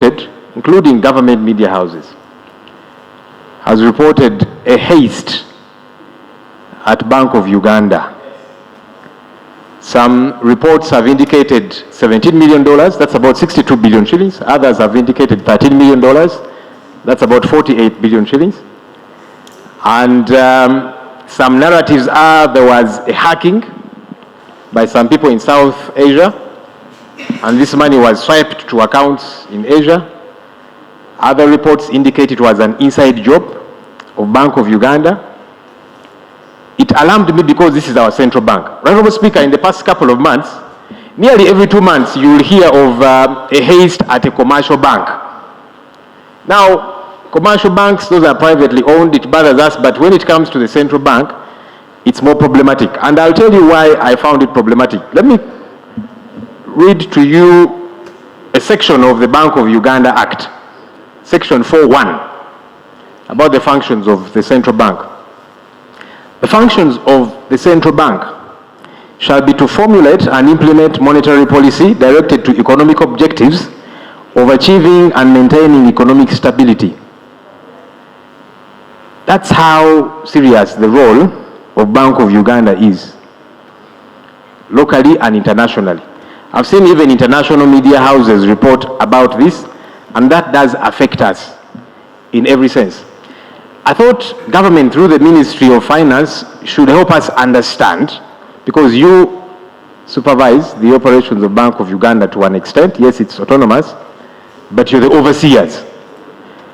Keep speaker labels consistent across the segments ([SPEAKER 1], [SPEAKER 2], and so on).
[SPEAKER 1] including government media houses, has reported a haste at Bank of Uganda. Some reports have indicated $17 million, that's about 62 billion shillings. Others have indicated $13 million, that's about 48 billion shillings. And some narratives are there was a hacking by some people in South Asia, and this money was swiped to accounts in Asia. Other reports indicate it was an inside job of Bank of Uganda. It alarmed me because this is our central bank. Honorable Speaker, in the past couple of months, nearly every 2 months you will hear of a haste at a commercial bank. Now, commercial banks, those are privately owned, it bothers us, but when it comes to the central bank, it's more problematic. And I'll tell you why I found it problematic. Let me read to you a section of the Bank of Uganda Act, Section 4.1, about the functions of the central bank. The functions of the central bank shall be to formulate and implement monetary policy directed to economic objectives of achieving and maintaining economic stability. That's how serious the role of Bank of Uganda is, locally and internationally. I've seen even international media houses report about this, and that does affect us in every sense. I thought government through the Ministry of Finance should help us understand, because you supervise the operations of Bank of Uganda to an extent. Yes, it's autonomous, but you're the overseers.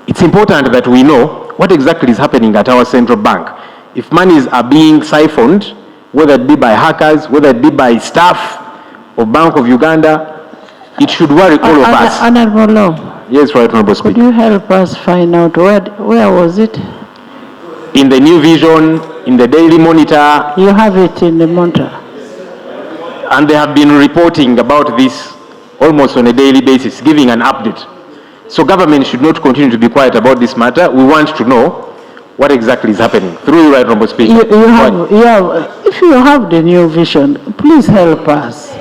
[SPEAKER 1] It's important that we know what exactly is happening at our central bank. If monies are being siphoned, whether it be by hackers, whether it be by staff of Bank of Uganda, it should worry all of us.
[SPEAKER 2] Honorable Law.
[SPEAKER 1] Yes, Right Honorable Speaker.
[SPEAKER 2] Could you help us find out where was it?
[SPEAKER 1] In the New Vision, in the Daily Monitor.
[SPEAKER 2] You have it in the Monitor.
[SPEAKER 1] And they have been reporting about this almost on a daily basis, giving an update. So government should not continue to be quiet about this matter. We want to know what exactly is happening. Through you, Right Honorable Speaker.
[SPEAKER 2] If you have the New Vision, please help us.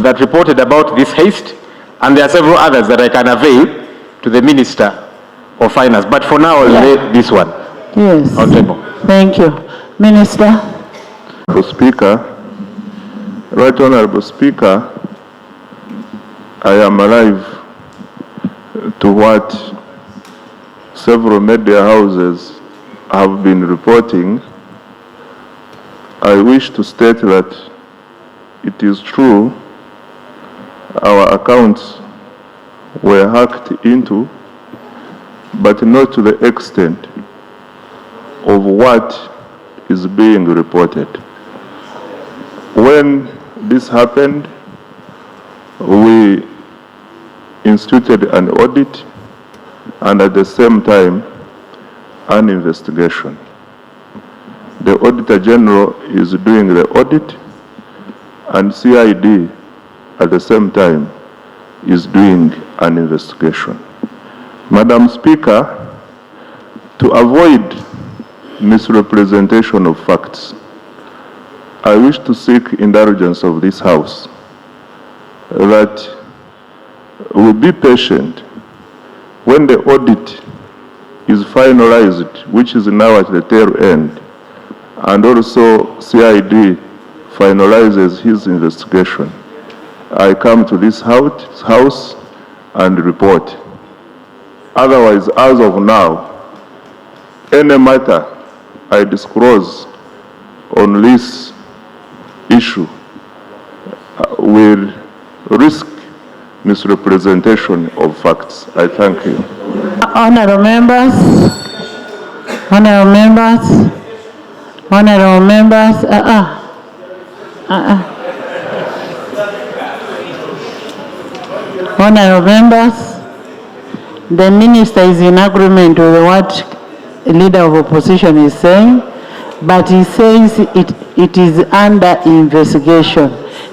[SPEAKER 1] That reported about this haste, and there are several others that I can avail to the Minister of Finance. But for now, I'll lay this one.
[SPEAKER 2] Yes.
[SPEAKER 1] On table.
[SPEAKER 2] Thank you. Minister.
[SPEAKER 3] Speaker, Right Honorable Speaker, I am alive to what several media houses have been reporting. I wish to state that it is true our accounts were hacked into, but not to the extent of what is being reported. When this happened, we instituted an audit and at the same time an investigation. The Auditor General is doing the audit, and CID at the same time is doing an investigation. Madam Speaker, to avoid misrepresentation of facts, I wish to seek indulgence of this House that we be patient when the audit is finalized, which is now at the tail end, and also CID finalizes his investigation. I come to this house and report. Otherwise, as of now, any matter I disclose on this issue will risk misrepresentation of facts. I thank you.
[SPEAKER 2] Honorable members, honorable members, honorable members, honorable members, the minister is in agreement with what a leader of opposition is saying, but he says it is under investigation.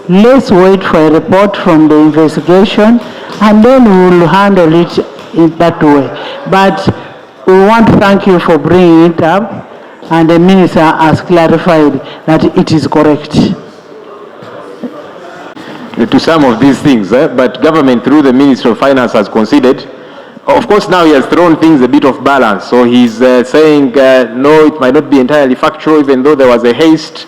[SPEAKER 2] Let's wait for a report from the investigation, and then we will handle it in that way. But we want to thank you for bringing it up, and the minister has clarified that it is correct.
[SPEAKER 1] to some of these things, but government through the Ministry of Finance has conceded. Of course, now he has thrown things a bit off balance. So he's saying, no, it might not be entirely factual, even though there was a haste.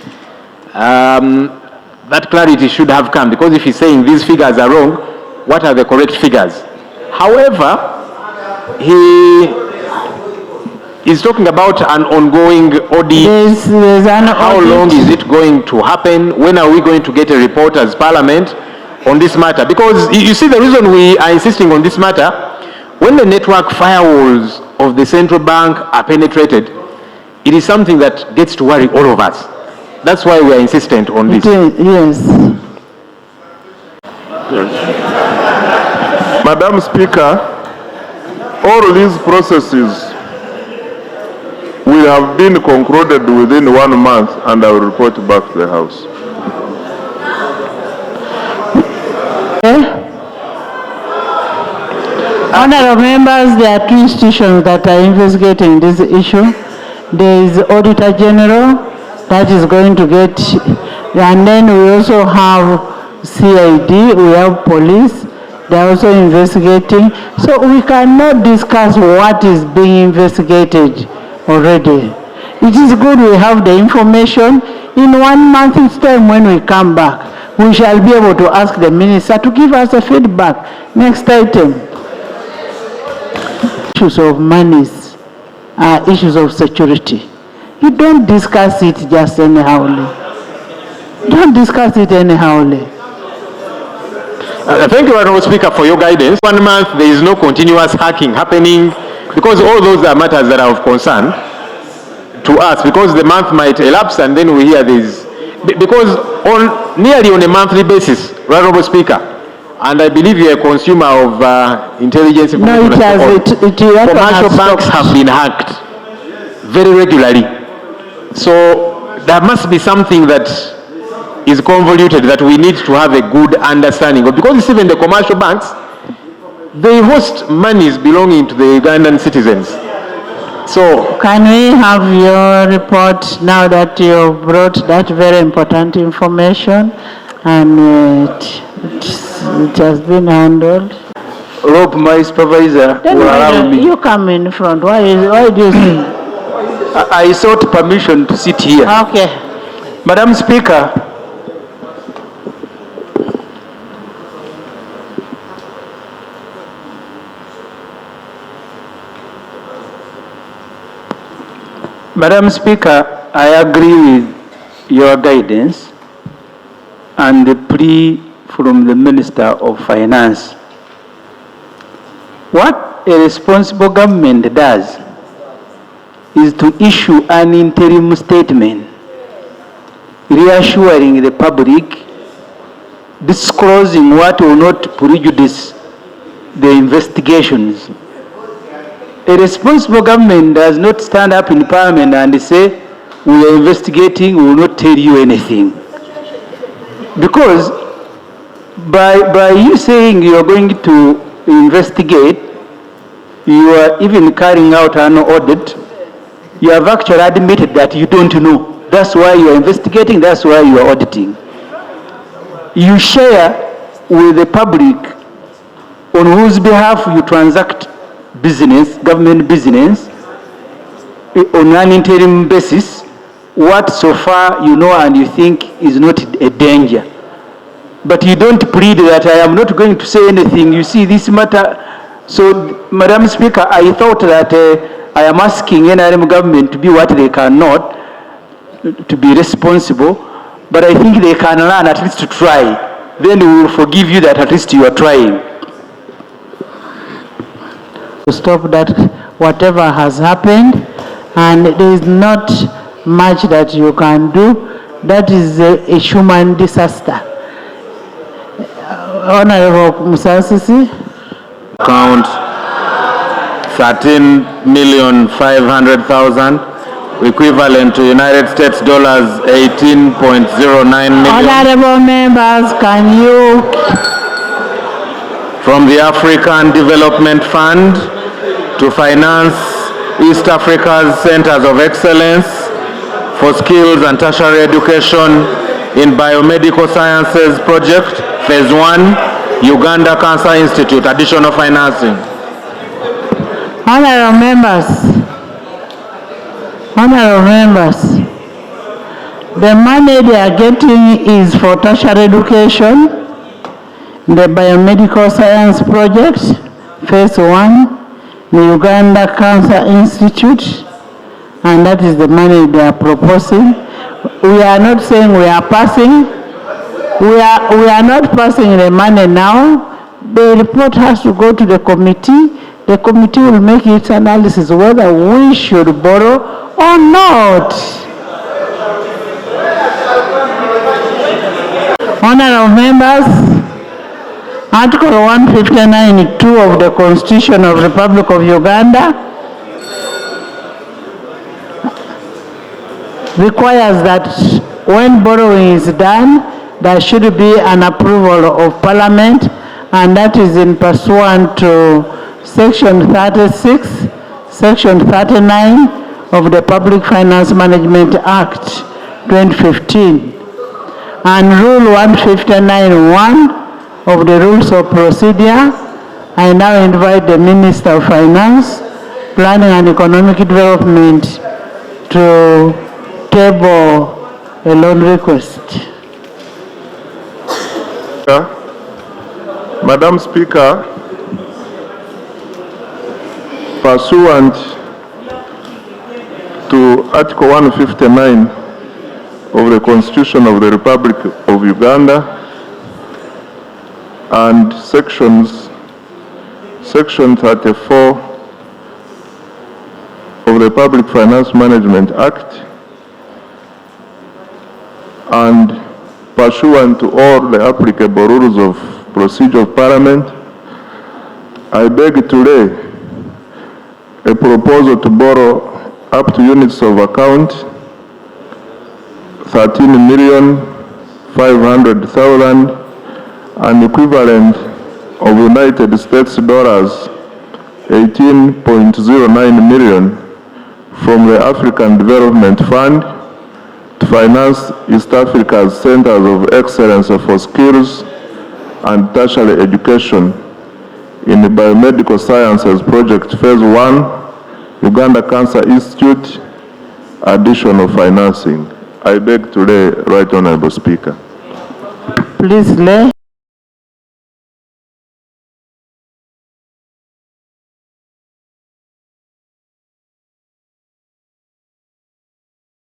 [SPEAKER 1] That clarity should have come, because if he's saying these figures are wrong, what are the correct figures? However, he is talking about an ongoing audit.
[SPEAKER 2] There's an
[SPEAKER 1] How
[SPEAKER 2] audit.
[SPEAKER 1] long is it going to happen? When are we going to get a report as Parliament on this matter? Because you see, the reason we are insisting on this matter, when the network firewalls of the central bank are penetrated, it is something that gets to worry all of us. That's why we are insistent on this.
[SPEAKER 2] Yes.
[SPEAKER 3] Madam Speaker, all these processes will have been concluded within 1 month, and I will report back to the House.
[SPEAKER 2] Honorable members, there are two institutions that are investigating this issue. There is the Auditor General that is going to get, and then we also have CID, we have police, they are also investigating. So we cannot discuss what is being investigated already. It is good we have the information. In 1 month's time, when we come back, we shall be able to ask the minister to give us a feedback. Next item. Issues of monies are issues of security. You don't discuss it just anyhowly. Don't discuss it anyhowly.
[SPEAKER 1] Thank you, Honourable Speaker, for your guidance. 1 month, there is no continuous hacking happening, because all those are matters that are of concern to us, because the month might elapse and then we hear this. Because nearly on a monthly basis, Honourable Speaker, and I believe you're a consumer of intelligence information.
[SPEAKER 2] No, it has.
[SPEAKER 1] Commercial banks have been hacked very regularly. So there must be something that is convoluted that we need to have a good understanding of, because it's even the commercial banks, they host monies belonging to the Ugandan citizens. So
[SPEAKER 2] can we have your report now that you brought that very important information, and it has been handled?
[SPEAKER 4] LoP, my supervisor,
[SPEAKER 2] Then
[SPEAKER 4] will allow me.
[SPEAKER 2] you come in front. Why do you think?
[SPEAKER 4] I sought permission to sit here.
[SPEAKER 2] Okay.
[SPEAKER 4] Madam Speaker, Madam Speaker, I agree with your guidance and the plea from the Minister of Finance. What a responsible government does is to issue an interim statement reassuring the public, disclosing what will not prejudice the investigations. A responsible government does not stand up in Parliament and say, we are investigating, we will not tell you anything. Because by you saying you are going to investigate, you are even carrying out an audit, you have actually admitted that you don't know. That's why you are investigating, that's why you are auditing. You share with the public on whose behalf you transact business, government business, on an interim basis, what so far you know and you think is not a danger. But you don't plead that I am not going to say anything. You see, this matter. So, Madam Speaker, I thought that I am asking NRM government to be what they cannot, to be responsible, but I think they can learn at least to try. Then we will forgive you that at least you are trying.
[SPEAKER 2] To stop that, whatever has happened, and there is not much that you can do. That is a human disaster. Honorable Musasisi.
[SPEAKER 1] Account 13,500,000, equivalent to United States dollars 18.09 million.
[SPEAKER 2] Honorable members, can you?
[SPEAKER 1] From the African Development Fund to finance East Africa's Centers of Excellence for Skills and Tertiary Education in Biomedical Sciences project Phase 1, Uganda Cancer Institute, additional financing.
[SPEAKER 2] Honorable members, the money they are getting is for tertiary education, the biomedical science project, phase 1, the Uganda Cancer Institute, and that is the money they are proposing. We are not saying we are passing. We are not passing the money now. The report has to go to the committee. The committee will make its analysis whether we should borrow or not. Honorable members, Article 159(2) of the Constitution of the Republic of Uganda requires that when borrowing is done, there should be an approval of Parliament, and that is in pursuant to Section 36, Section 39 of the Public Finance Management Act 2015, and Rule 159(1) of the Rules of Procedure. I now invite the Minister of Finance, Planning and Economic Development to table a loan request.
[SPEAKER 3] Madam Speaker, pursuant to Article 159 of the Constitution of the Republic of Uganda and Section 34 of the Public Finance Management Act, and pursuant to all the applicable rules of procedure of Parliament, I beg to lay a proposal to borrow up to units of account 13,500,000 and equivalent of United States dollars 18.09 million from the African Development Fund to finance East Africa's Centers of Excellence for Skills and Tertiary Education in the Biomedical Sciences Project Phase 1, Uganda Cancer Institute, additional financing. I beg to lay, Right Honorable Speaker.
[SPEAKER 2] Please lay.